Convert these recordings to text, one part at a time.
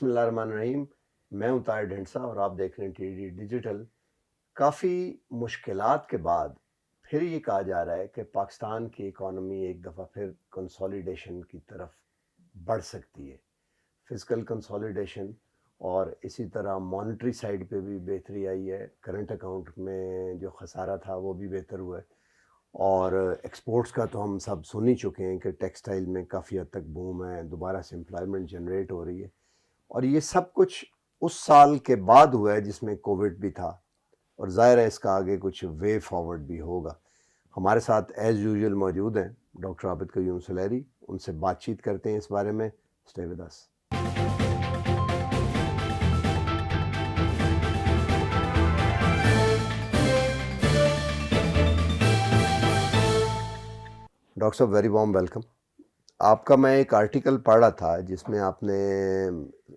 بسم اللہ الرحمن الرحیم. میں ہوں طاہر ڈھنڈسا اور آپ دیکھ رہے ہیں ٹی ڈی ڈیجیٹل. کافی مشکلات کے بعد پھر یہ کہا جا رہا ہے کہ پاکستان کی اکانومی ایک دفعہ پھر کنسولیڈیشن کی طرف بڑھ سکتی ہے. فزیکل کنسولیڈیشن اور اسی طرح مانیٹری سائیڈ پہ بھی بہتری آئی ہے. کرنٹ اکاؤنٹ میں جو خسارہ تھا وہ بھی بہتر ہوا ہے. اور ایکسپورٹس کا تو ہم سب سن ہی چکے ہیں کہ ٹیکسٹائل میں کافی حد تک بوم ہے, دوبارہ سے امپلائمنٹ جنریٹ ہو رہی ہے. اور یہ سب کچھ اس سال کے بعد ہوا ہے جس میں کووڈ بھی تھا, اور ظاہر ہے اس کا آگے کچھ وے فارورڈ بھی ہوگا. ہمارے ساتھ ایز یوزول موجود ہیں ڈاکٹر عابد قیوم سلیری. ان سے بات چیت کرتے ہیں اس بارے میں. Stay with us. ڈاکٹر صاحب ویری وارم ویلکم. آپ کا میں ایک آرٹیکل پڑھ رہا تھا جس میں آپ نے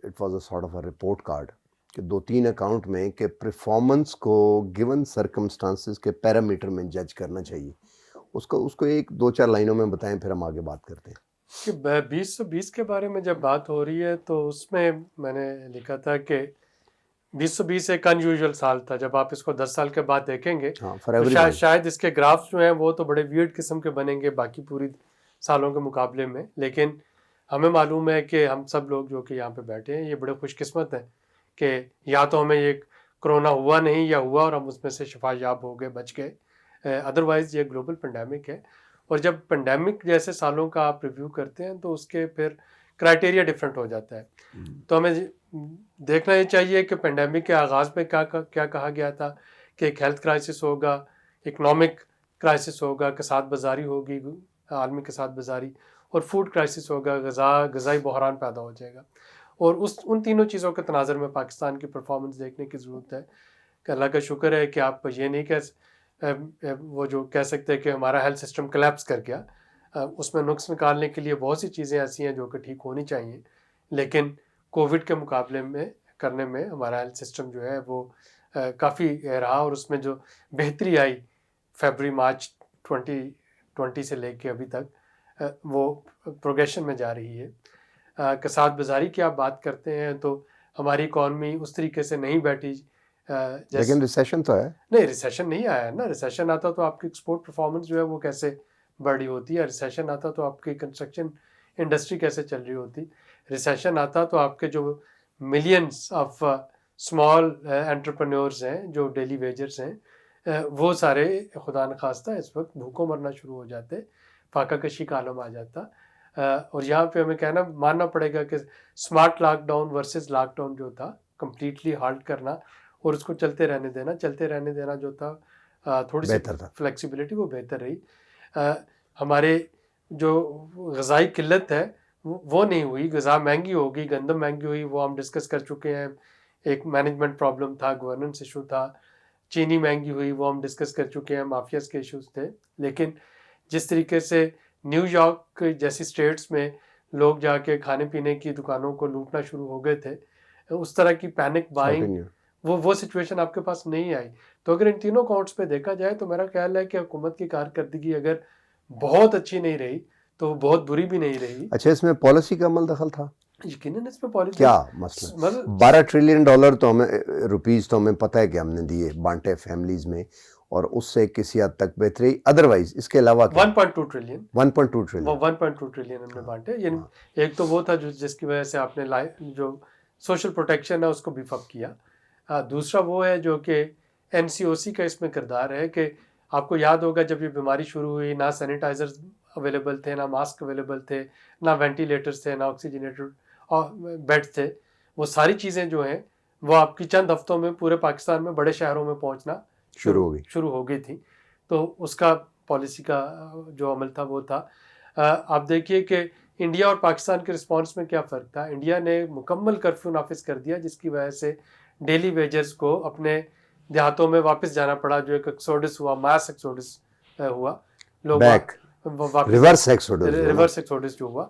it was a sort of a report card کہ 2-3 اکاؤنٹ میں کہ پرفارمنس کو گیون سرکمسٹانسز کے پیرامیٹر میں جج کرنا چاہیے. اس کو ایک 2-4 لائنوں میں بتائیں, پھر ہم آگے بات کرتے ہیں. کہ 2020 کے بارے میں جب بات ہو رہی ہے تو اس میں میں نے لکھا تھا کہ 2020 ایک ان یوزول سال تھا. جب آپ اس کو 10 سال کے بعد دیکھیں گے تو شاید اس کے گرافس جو ہیں وہ تو بڑے ویئرڈ قسم کے بنیں گے باقی پوری سالوں کے مقابلے میں. لیکن ہمیں معلوم ہے کہ ہم سب لوگ جو کہ یہاں پہ بیٹھے ہیں یہ بڑے خوش قسمت ہیں کہ یا تو ہمیں یہ کرونا ہوا نہیں یا ہوا اور ہم اس میں سے شفا یاب ہو گئے, بچ گئے. ادروائز یہ گلوبل پینڈیمک ہے. اور جب پینڈیمک جیسے سالوں کا آپ ریویو کرتے ہیں تو اس کے پھر کرائٹیریا ڈفرینٹ ہو جاتا ہے. تو ہمیں دیکھنا یہ چاہیے کہ پینڈیمک کے آغاز میں کیا کہا گیا تھا کہ ایک ہیلتھ کرائسس ہوگا, اکنامک کرائسس ہوگا, کساد بازاری ہوگی, عالمی کساد بازاری, اور فوڈ کرائسس ہوگا, غذائی بحران پیدا ہو جائے گا. اور ان تینوں چیزوں کے تناظر میں پاکستان کی پرفارمنس دیکھنے کی ضرورت ہے. کہ اللہ کا شکر ہے کہ آپ یہ نہیں وہ جو کہہ سکتے ہیں کہ ہمارا ہیلتھ سسٹم کلیپس کر گیا. اس میں نقص نکالنے کے لیے بہت سی چیزیں ایسی ہیں جو کہ ٹھیک ہونی چاہیے, لیکن کووڈ کے مقابلے میں کرنے میں ہمارا ہیلتھ سسٹم جو ہے وہ کافی رہا. اور اس میں جو بہتری آئی فیبری مارچ 2020 سے لے کے ابھی تک وہ پروگریشن میں جا رہی ہے. کساد بازاری کی آپ بات کرتے ہیں تو ہماری اکانومی اس طریقے سے نہیں بیٹھی. لیکن ریسیشن تو ہے نہیں, ریسیشن نہیں آیا نا. ریسیشن آتا تو آپ کی ایکسپورٹ پرفارمنس جو ہے وہ کیسے بڑی ہوتی ہے. ریسیشن آتا تو آپ کی کنسٹرکشن انڈسٹری کیسے چل رہی ہوتی. ریسیشن آتا تو آپ کے جو ملینس آف اسمال انٹرپرینورز ہیں جو ڈیلی ویجرز ہیں وہ سارے خدا نخواستہ اس وقت بھوکوں مرنا شروع ہو جاتے, فاقہ کشی کا عالم آ جاتا. اور یہاں پہ ہمیں ماننا پڑے گا کہ smart lockdown versus lockdown جو تھا, کمپلیٹلی ہالٹ کرنا اور اس کو چلتے رہنے دینا جو تھا تھوڑی سی فلیکسیبلٹی وہ بہتر رہی. ہمارے جو غذائی قلت ہے وہ نہیں ہوئی. غذا مہنگی ہوگی, گندم مہنگی ہوئی, وہ ہم ڈسکس کر چکے ہیں. ایک مینجمنٹ پرابلم تھا, گورننس ایشو تھا. چینی مہنگی ہوئی, وہ ہم ڈسکس کر چکے ہیں, مافیاز کے ایشوز تھے. لیکن جس طریقے سے نیو یارک جیسی اسٹیٹس میں لوگ جا کے کھانے پینے کی دکانوں کو لوٹنا شروع ہو گئے تھے, اس طرح کی پینک بائنگ وہ سچویشن آپ کے پاس نہیں آئی. تو اگر ان تینوں اکاؤنٹس پہ دیکھا جائے تو میرا خیال ہے کہ حکومت کی کارکردگی اگر بہت اچھی نہیں رہی تو وہ بہت بری بھی نہیں رہی. اچھا, اس میں پالیسی کا عمل دخل تھا یقیناً. اس میں پالیسی کیا مسئلہ؟ $12 ٹریلین تو ہمیں روپیز تو ہمیں پتہ ہے کہ ہم نے دیے بانٹے فیملیز میں, اور اس سے کسی حد تک بہتری. ادروائز اس کے علاوہ 1.2 ٹریلین 1.2 ٹریلین 1.2 ٹریلین ہم نے بانٹے. یعنی ایک تو وہ تھا جس کی وجہ سے آپ نے جو سوشل پروٹیکشن ہے اس کو بیف اپ کیا. دوسرا وہ ہے جو کہ NCOC کا اس میں کردار ہے کہ آپ کو یاد ہوگا جب یہ بیماری شروع ہوئی نہ سینیٹائزر اویلیبل تھے, نہ ماسک اویلیبل تھے, نہ وینٹیلیٹرز تھے, نہ آکسیجنیٹر بیڈ تھے. وہ ساری چیزیں جو ہیں وہ آپ کی چند ہفتوں میں پورے پاکستان میں بڑے شہروں میں پہنچنا شروع ہو گئی تھی. تو اس کا پالیسی کا جو عمل تھا وہ تھا. آپ دیکھیے کہ انڈیا اور پاکستان کے رسپانس میں کیا فرق تھا. انڈیا نے مکمل کرفیو نافذ کر دیا جس کی وجہ سے ڈیلی ویجرز کو اپنے دیہاتوں میں واپس جانا پڑا, جو ایک ایکسوڈس ہوا, ماس ایکسوڈس ہوا, لوگ ریورس ایکسوڈس جو ہوا.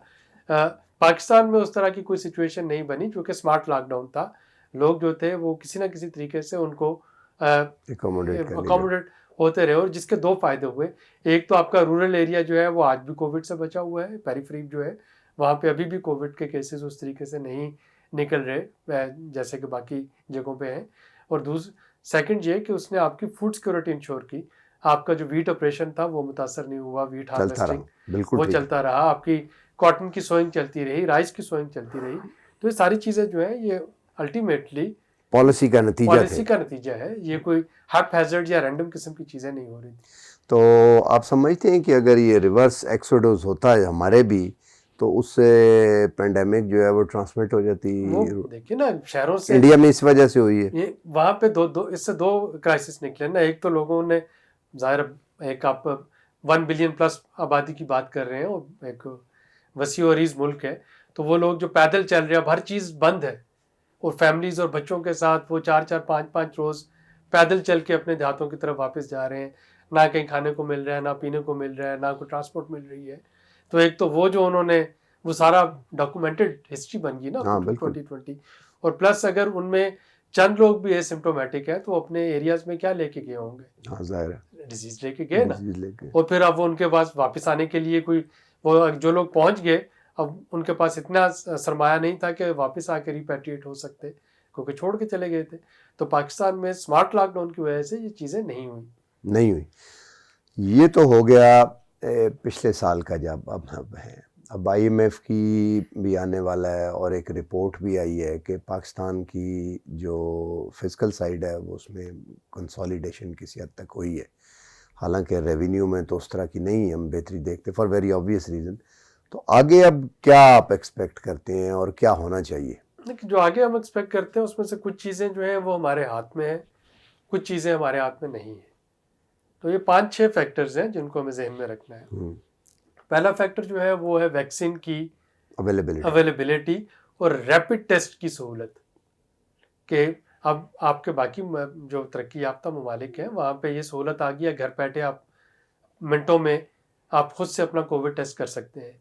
پاکستان میں اس طرح کی کوئی سچویشن نہیں بنی کیونکہ اسمارٹ لاک ڈاؤن تھا. لوگ جو تھے وہ کسی نہ کسی طریقے سے ان کو اکوموڈیٹ ہوتے رہے, اور جس کے 2 فائدے ہوئے. ایک تو آپ کا رورل ایریا جو ہے وہ آج بھی کووڈ سے بچا ہوا ہے, پیریفری جو ہے وہاں پہ ابھی بھی کووڈ کے کیسز اس طریقے سے نہیں نکل رہے جیسے کہ باقی جگہوں پہ ہیں. اور سیکنڈ یہ کہ اس نے آپ کی فوڈ سیکورٹی انشور کی. آپ کا جو ویٹ آپریشن تھا وہ متاثر نہیں ہوا, ویٹ ہارویسٹنگ وہ چلتا رہا, آپ کی کاٹن کی سوئنگ چلتی رہی, رائس کی سوئنگ چلتی رہی. تو یہ ساری چیزیں جو ہیں یہ الٹیمیٹلی پالیسی کا نتیجہ ہے, یہ کوئی ہیپ ہیزرڈ یا رینڈم قسم کی چیزیں نہیں ہو رہی تھی. تو آپ سمجھتے ہیں کہ اگر یہ ریورس ایکسوڈوز ہوتا ہے ہمارے بھی تو اس سے پینڈیمک جو ہے وہ ٹرانسمٹ ہو جاتی؟ دیکھیے نا شہروں سے انڈیا میں اس وجہ سے ہوئی ہے. وہاں پہ اس سے دو کرائسس نکلے نا. ایک تو لوگوں نے ظاہر ایک آپ 1 بلین پلس آبادی کی بات کر رہے ہیں اور ایک وسیع و عریض ملک ہے, تو وہ لوگ جو پیدل چل رہے ہیں, اب ہر چیز بند ہے اور فیملیز اور بچوں کے ساتھ وہ 4-4 5-5 روز پیدل چل کے اپنے دیہاتوں کی طرف واپس جا رہے ہیں. نہ کہیں کھانے کو مل رہا ہے, نہ پینے کو مل رہا ہے, نہ کوئی ٹرانسپورٹ مل رہی ہے. تو ایک تو وہ جو انہوں نے وہ سارا ڈاکومنٹڈ ہسٹری بن گئی نا 2020. اور پلس اگر ان میں چند لوگ بھی اسمپٹومیٹک ہیں تو اپنے ایریاز میں کیا لے کے گئے ہوں گے؟ ظاہر ہے ڈیزیز لے کے گئے نا. اور پھر اب وہ ان کے پاس واپس آنے کے لیے کوئی وہ جو لوگ پہنچ گئے اب ان کے پاس اتنا سرمایہ نہیں تھا کہ واپس آ کے ریپیٹریٹ ہو سکتے, کیونکہ چھوڑ کے چلے گئے تھے. تو پاکستان میں اسمارٹ لاک ڈاؤن کی وجہ سے یہ چیزیں نہیں ہوئی. یہ تو ہو گیا پچھلے سال کا جب اب ہے. اب IMF کی بھی آنے والا ہے اور ایک رپورٹ بھی آئی ہے کہ پاکستان کی جو فزیکل سائیڈ ہے وہ اس میں کنسالیڈیشن کسی حد تک ہوئی ہے. حالانکہ ریونیو میں تو اس طرح کی نہیں ہم بہتری دیکھتے فار ویری آبویس ریزن. تو آگے اب کیا آپ ایکسپیکٹ کرتے ہیں اور کیا ہونا چاہیے؟ جو آگے ہم ایکسپیکٹ کرتے ہیں اس میں سے کچھ چیزیں جو ہیں وہ ہمارے ہاتھ میں ہیں, کچھ چیزیں ہمارے ہاتھ میں نہیں ہیں. تو یہ 5-6 فیکٹرز ہیں جن کو ہمیں ذہن میں رکھنا ہے. پہلا فیکٹر جو ہے وہ ہے ویکسین کی اویلیبلٹی اور ریپڈ ٹیسٹ کی سہولت. کہ اب آپ کے باقی جو ترقی یافتہ ممالک ہیں وہاں پہ یہ سہولت آ گئی ہے, گھر بیٹھے آپ منٹوں میں آپ خود سے اپنا کووڈ ٹیسٹ کر سکتے ہیں.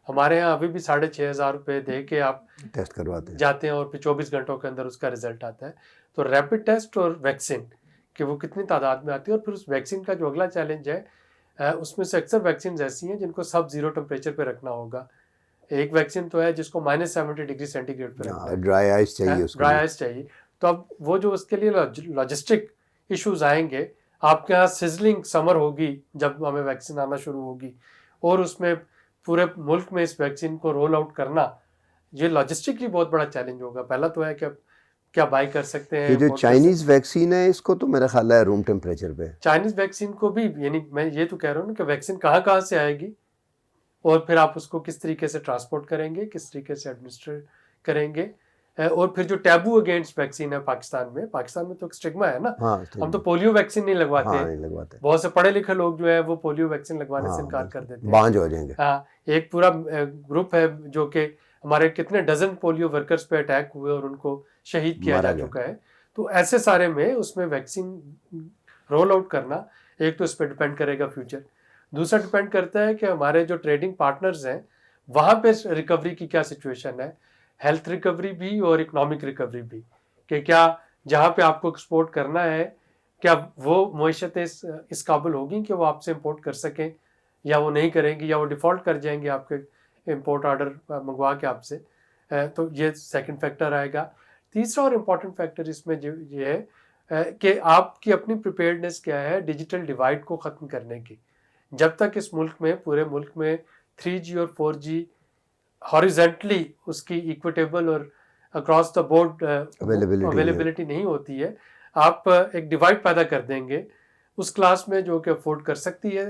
ہمارے یہاں ابھی بھی 6,500 روپے دے کے آپ ٹیسٹ کرواتے جاتے ہیں اور پھر 24 گھنٹوں کے اندر اس کا رزلٹ آتا ہے. تو ریپڈ ٹیسٹ اور ویکسین کہ وہ کتنی تعداد میں آتی ہے. اور پھر اس ویکسین کا جو اگلا چیلنج ہے اس میں سے اکثر ویکسین ایسی ہیں جن کو سب زیرو ٹمپریچر پہ رکھنا ہوگا. ایک ویکسین تو ہے جس کو -70 ڈگری سینٹی گریڈ پہ رکھنا ہے, ڈرائی آئس چاہیے. تو اب وہ جو اس کے لیے لاجسٹک ایشوز آئیں گے, آپ کے یہاں سزلنگ سمر ہوگی جب ہمیں ویکسین آنا شروع ہوگی, اور اس میں پورے ملک میں اس ویکسین کو رول آؤٹ کرنا یہ لاجسٹکلی بہت بڑا چیلنج ہوگا. پہلا تو ہے کہ کیا بائی کر سکتے ہیں. یہ جو چائنیز ویکسین ہے اس کو تو میرا خیال ہے روم ٹیمپریچر پہ, چائنیز ویکسین کو بھی, یعنی میں یہ تو کہہ رہا ہوں کہ ویکسین کہاں سے آئے گی اور پھر آپ اس کو کس طریقے سے ٹرانسپورٹ کریں گے, کس طریقے سے ایڈمنسٹر کریں گے. اور پھر جو ٹیبو اگینسٹ ویکسین ہے پاکستان میں تو ایک اسٹگما ہے نا. ہم تو پولیو ویکسین نہیں لگواتے. بہت سے پڑھے لکھے لوگ جو ہے وہ پولیو ویکسین لگوانے سے انکار کر دیتے ہیں, بانج ہو جائیں گے. ایک پورا گروپ ہے جو کہ ہمارے کتنے ڈزن پولیو ورکرز پہ اٹیک ہوئے اور ان کو شہید کیا جا چکا ہے. تو ایسے سارے میں اس میں ویکسین رول آؤٹ کرنا ایک تو اس پہ ڈپینڈ کرے گا فیوچر. دوسرا ڈپینڈ کرتا ہے کہ ہمارے جو ٹریڈنگ پارٹنرز ہیں وہاں پہ ریکوری کی کیا سچویشن ہے, ہیلتھ ریکوری بھی اور اکنامک ریکوری بھی, کہ کیا جہاں پہ آپ کو ایکسپورٹ کرنا ہے کیا وہ معیشتیں اس قابل ہوگی کہ وہ آپ سے امپورٹ کر سکیں, یا وہ نہیں کریں گی, یا وہ ڈیفالٹ کر جائیں گے آپ کے امپورٹ آرڈر منگوا کے آپ سے. تو یہ سیکنڈ فیکٹر آئے گا. تیسرا اور امپورٹنٹ فیکٹر اس میں یہ ہے کہ آپ کی اپنی پریپیئرڈنس کیا ہے ڈیجیٹل ڈیوائڈ کو ختم کرنے کی. جب تک اس ملک میں پورے ملک میں 3G اور 4G ہاریزنٹلی اس کی ایکویٹیبل اور اکراس دا بورڈ اویلیبلٹی نہیں ہوتی ہے, آپ ایک ڈیوائڈ پیدا کر دیں گے اس کلاس میں جو کہ افورڈ کر سکتی ہے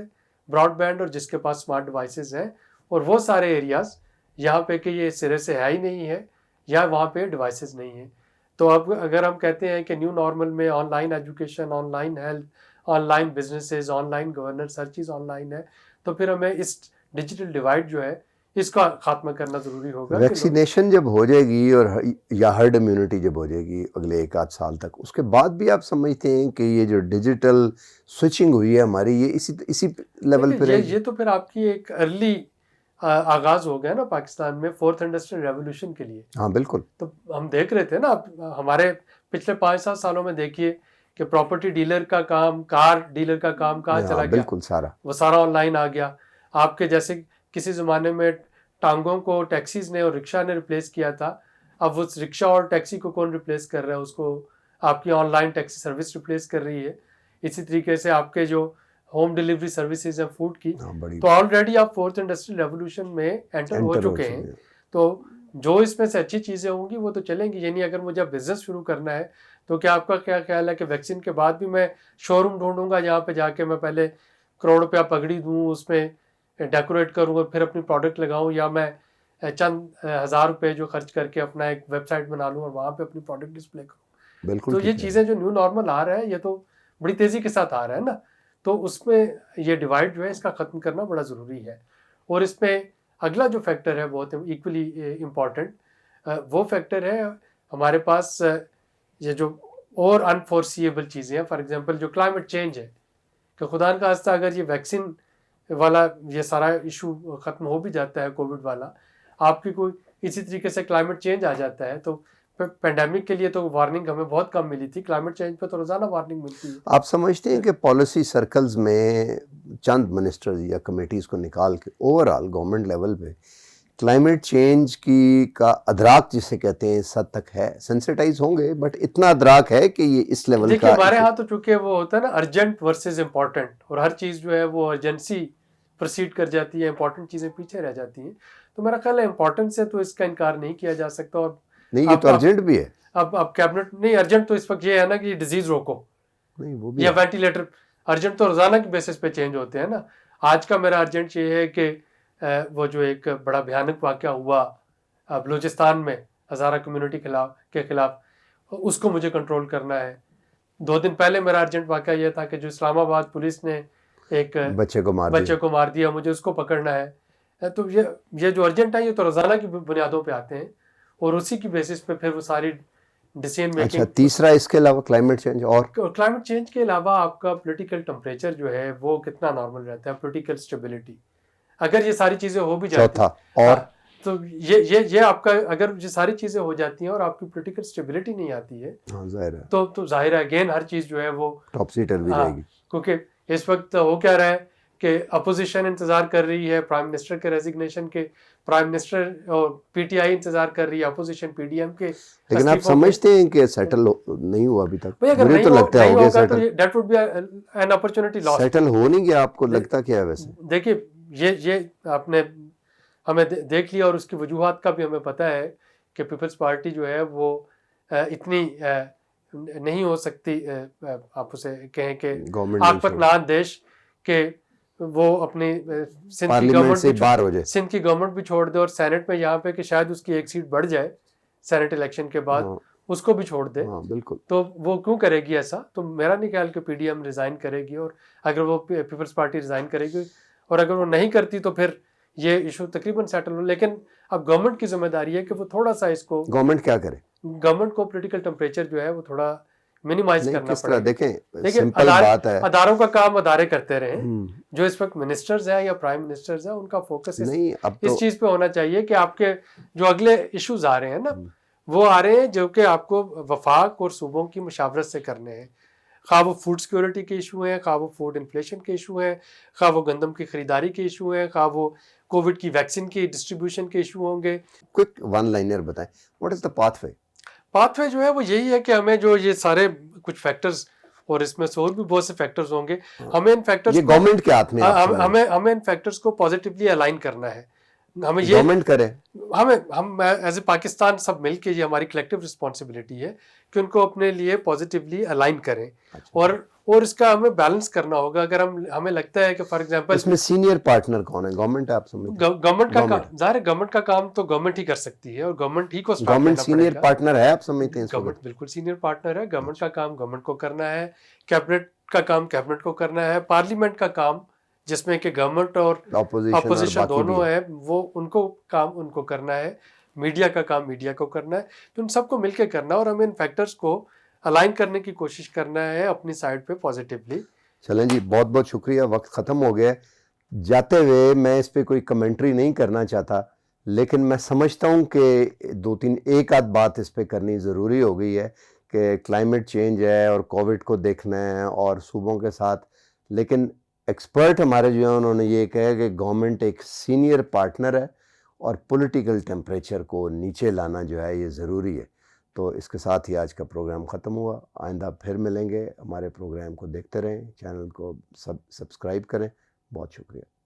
براڈ بینڈ اور جس کے پاس اسمارٹ ڈیوائسز ہیں, اور وہ سارے ایریاز یہاں پہ کہ یہ سرے سے ہے ہی نہیں ہے یا وہاں پہ ڈیوائسز نہیں ہیں. تو اب اگر ہم کہتے ہیں کہ نیو نارمل میں online education, online health, online businesses, online governance, ہر چیز آن لائن ہے, تو پھر ہمیں اس ڈیجیٹل ڈیوائڈ جو ہے اس کا خاتمہ کرنا ضروری ہوگا. ویکسینیشن جب ہو جائے گی اور یا ہرڈ امیونٹی جب ہو جائے گی اگلے 1-8 سال تک, اس کے بعد بھی آپ سمجھتے ہیں کہ یہ جو ڈیجیٹل سوئچنگ ہوئی ہے ہماری یہ اسی لیول پہ رہے گی؟ یہ تو پھر آپ کی ایک ارلی آغاز ہو گیا نا پاکستان میں 4th انڈسٹریل ریولوشن کے لیے. ہاں بالکل. تو ہم دیکھ رہے تھے نا ہمارے پچھلے 5-7 سالوں میں دیکھیے کہ پراپرٹی ڈیلر کا کام, کار ڈیلر کا کام کہاں چلا گیا, بالکل وہ سارا آن لائن آ گیا. آپ کے جیسے کسی زمانے میں ٹانگوں کو ٹیکسیز نے اور رکشا نے ریپلیس کیا تھا, اب وہ رکشا اور ٹیکسی کو کون ریپلیس کر رہا ہے؟ اس کو آپ کی on line taxi service replace کر رہی ہے. اسی طریقے سے آپ کے جو ہوم ڈلیوری سروسز ہیں فوڈ کی, تو آلریڈی آپ فورتھ انڈسٹریل ریولوشن میں انٹر ہو چکے ہیں. تو جو اس میں سے اچھی چیزیں ہوں گی وہ تو چلیں گی. یعنی اگر مجھے بزنس شروع کرنا ہے تو کیا آپ کا کیا خیال ہے کہ ویکسین کے بعد بھی میں شو روم ڈھونڈوں گا جہاں پہ جا کے میں پہلے کروڑ روپیہ پگڑی دوں, اس میں ڈیکوریٹ کروں گا, پھر اپنی پروڈکٹ لگاؤں, یا میں چند ہزار روپے جو خرچ کر کے اپنا ایک ویب سائٹ بنا لوں اور وہاں پہ اپنی پروڈکٹ ڈسپلے کروں؟ بالکل. تو یہ چیزیں جو نیو نارمل آ رہا ہے یہ تو بڑی تیزی کے ساتھ آ رہا ہے نا. تو اس میں یہ ڈیوائڈ جو ہے اس کا ختم کرنا بڑا ضروری ہے. اور اس میں اگلا جو فیکٹر ہے بہت ایکولی امپورٹنٹ, وہ فیکٹر ہے ہمارے پاس یہ جو اور انفورسیبل چیزیں ہیں. فار ایگزامپل جو کلائمیٹ چینج ہے, کہ خدا نخواستہ خاصہ اگر یہ ویکسین والا یہ سارا ایشو ختم ہو بھی جاتا ہے, کووڈ والا, آپ کی کوئی اسی طریقے سے کلائمیٹ چینج آ جاتا ہے, تو پینڈیمک کے لیے تو وارننگ ہمیں بہت کم ملی تھی, کلائمیٹ چینج پہ تو روزانہ وارننگ ملتی ہے. آپ سمجھتے ہیں کہ پالیسی سرکلز میں چند منسٹرز یا کمیٹیز کو نکال کے اوور آل گورنمنٹ لیول پہ کلائمیٹ چینج کا ادراک جسے کہتے ہیں اس حد تک ہے, سینسیٹائز ہوں گے, بٹ اتنا ادراک ہے کہ یہ اس لیول کا. دیکھیے ہمارے ہاں تو چونکہ وہ ہوتا ہے نا ارجنٹ ورسز امپورٹنٹ, اور ہر چیز جو ہے وہ ارجنسی پروسیڈ کر جاتی ہے, امپورٹنٹ چیزیں پیچھے رہ جاتی ہیں. تو میرا خیال ہے امپورٹنٹ سے تو اس کا انکار نہیں کیا جا سکتا. اور نہیں, یہ تو ارجنٹ بھی ہے. اب کیبنٹ نہیں ارجنٹ تو اس وقت یہ ہے نا کہ ڈیزیز روکو, یا وینٹیلیٹر ارجنٹ تو روزانہ کی بیسس پہ چینج ہوتے ہیں نا. آج کا میرا ارجنٹ یہ ہے کہ وہ جو ایک بڑا بھیانک واقعہ ہوا بلوچستان میں ہزارہ کمیونٹی کے خلاف, اس کو مجھے کنٹرول کرنا ہے. 2 دن پہلے میرا ارجنٹ واقعہ یہ تھا کہ جو اسلام آباد پولیس نے ایک بچے کو مار دیا, مجھے اس کو پکڑنا ہے. تو یہ جو ارجنٹ ہے یہ تو روزانہ کی بنیادوں پہ آتے ہیں, اور اسی کی بیسس پہ پھر وہ ساری ڈیسیژن میکنگ. اچھا, تیسرا اس کے علاوہ کلائمیٹ چینج, اور کلائمیٹ چینج کے علاوہ آپ کا پولیٹیکل ٹمپریچر جو ہے وہ کتنا نارمل رہتا ہے, پولیٹیکل اسٹیبلٹی. اگر یہ ساری چیزیں ہو بھی جاتی اور تو یہ آپ کا اگر یہ ساری چیزیں ہو جاتی ہیں اور آپ کی پولیٹیکل اسٹیبلٹی نہیں آتی ہے, ظاہر ہے تو ظاہر ہے اگین ہر چیز جو ہے وہ ٹاپ سیٹر بھی جائے گی. کیونکہ اس وقت ہو کیا رہا ہے کہ اپوزیشن انتظار کر رہی ہے پرائم منسٹر کے ریزگنیشن کے, پرائم منسٹر اور پی ٹی آئی انتظار کر رہی ہے, اپوزیشن پی ڈی ایم کے. لیکن آپ سمجھتے ہیں کہ سیٹل نہیں ہوا ابھی تک؟ اگر مجھے تو لگتا ہے ہو گیا settle. That would be an opportunity loss. Settle ہو نہیں گیا, آپ کو لگتا کیا ہے ویسے؟ دیکھیے یہ آپ نے ہمیں دیکھ لیا, اور اس کی وجوہات کا بھی ہمیں پتہ ہے کہ پیپلز پارٹی جو ہے وہ اتنی نہیں ہو سکتی, آپ اسے کہیں کہ آپت نان دیش, کہ وہ اپنی سندھ کی گورنمنٹ بھی چھوڑ دے, اور سینٹ میں یہاں پہ کہ شاید اس کی ایک سیٹ بڑھ جائے سینٹ الیکشن کے بعد, اس کو بھی چھوڑ دے. بالکل. تو وہ کیوں کرے گی ایسا؟ تو میرا نہیں خیال کہ پی ڈی ایم ریزائن کرے گی, اور اگر وہ پیپلز پارٹی ریزائن کرے گی, اور اگر وہ نہیں کرتی تو پھر یہ ایشو تقریباً سیٹل ہو. لیکن اب گورنمنٹ کی ذمہ داری ہے کہ وہ تھوڑا سا اس کو, گورنمنٹ کیا کرے؟ گورنمنٹ کو پولیٹیکل ٹمپریچر جو ہے وہ تھوڑا منیمائز کرنا پڑے. دیکھیں سمپل بات ہے, اداروں کا کام ادارے کرتے رہے. جو اس وقت منسٹرز ہیں یا پرائم منسٹرز ہیں, ان کا فوکس اس چیز پہ ہونا چاہیے کہ آپ کے جو اگلے ایشوز آ رہے ہیں نا, وہ آ رہے ہیں جو کہ آپ کو وفاق اور صوبوں کی مشاورت سے کرنے ہیں. خواہ وہ فوڈ سیکورٹی کے ایشو ہیں, خواہ وہ فوڈ انفلیشن کے ایشو ہیں, خواہ وہ گندم کی خریداری کے ایشو ہیں, خواہ وہ کووڈ کی ویکسین کی ڈسٹریبیوشن کے ایشو ہوں گے. کوئک ون لائنر بتائیں, what is the path way? Path way جو ہے وہ یہی ہے کہ ہمیں جو یہ سارے کچھ فیکٹرز, اور اس میں سے اور بھی بہت سے فیکٹرز ہوں گے, ہمیں ان فیکٹرز یہ گورنمنٹ کے ہاتھ میں, ہمیں ان فیکٹرز کو پازیٹیولی الائن کرنا ہے. ہمیں یہ گورنمنٹ کرے, ہم ایز اے پاکستان سب مل کے, یہ ہماری کلیکٹیو رسپانسبلٹی ہے کہ ان کو اپنے لیے پازیٹیولی الائن کریں. اور اس کا ہمیں بیلنس کرنا ہوگا. اگر ہمیں لگتا ہے کہ فار ایگزامپل اس میں سینئر پارٹنر کون ہے؟ گورنمنٹ ہے, آپ سمجھتے ہیں گورنمنٹ کا کام, ظاہر ہے گورنمنٹ کا کام تو گورنمنٹ ہی کر سکتی ہے, اور گورنمنٹ ہی کو گورنمنٹ سینئر پارٹنر ہے, آپ سمجھتے ہیں؟ گورنمنٹ بالکل سینئر پارٹنر ہے. گورنمنٹ کا کام گورنمنٹ کو کرنا ہے, کیبنٹ کا کام کیبنٹ کو کرنا ہے, پارلیمنٹ کا کام جس میں کہ گورنمنٹ اور اپوزیشن دونوں ہیں, وہ ان کو کام ان کو کرنا ہے, میڈیا کا کام میڈیا کو کرنا ہے. تو ان سب کو مل کے کرنا, اور ہمیں ان فیکٹرز کو الائن کرنے کی کوشش کرنا ہے اپنی سائڈ پہ پازیٹیولی. چلیں جی, بہت بہت شکریہ, وقت ختم ہو گیا. جاتے ہوئے میں اس پہ کوئی کمنٹری نہیں کرنا چاہتا, لیکن میں سمجھتا ہوں کہ 2-3 ایک آدھ بات اس پہ کرنی ضروری ہو گئی ہے کہ کلائمیٹ چینج ہے اور کووڈ کو دیکھنا ہے اور صوبوں کے ساتھ. لیکن ایکسپرٹ ہمارے جو ہیں انہوں نے یہ کہا کہ گورنمنٹ ایک سینئر پارٹنر ہے, اور پولیٹیکل ٹیمپریچر کو نیچے لانا جو ہے یہ ضروری ہے. تو اس کے ساتھ ہی آج کا پروگرام ختم ہوا. آئندہ پھر ملیں گے. ہمارے پروگرام کو دیکھتے رہیں, چینل کو سبسکرائب کریں. بہت شکریہ.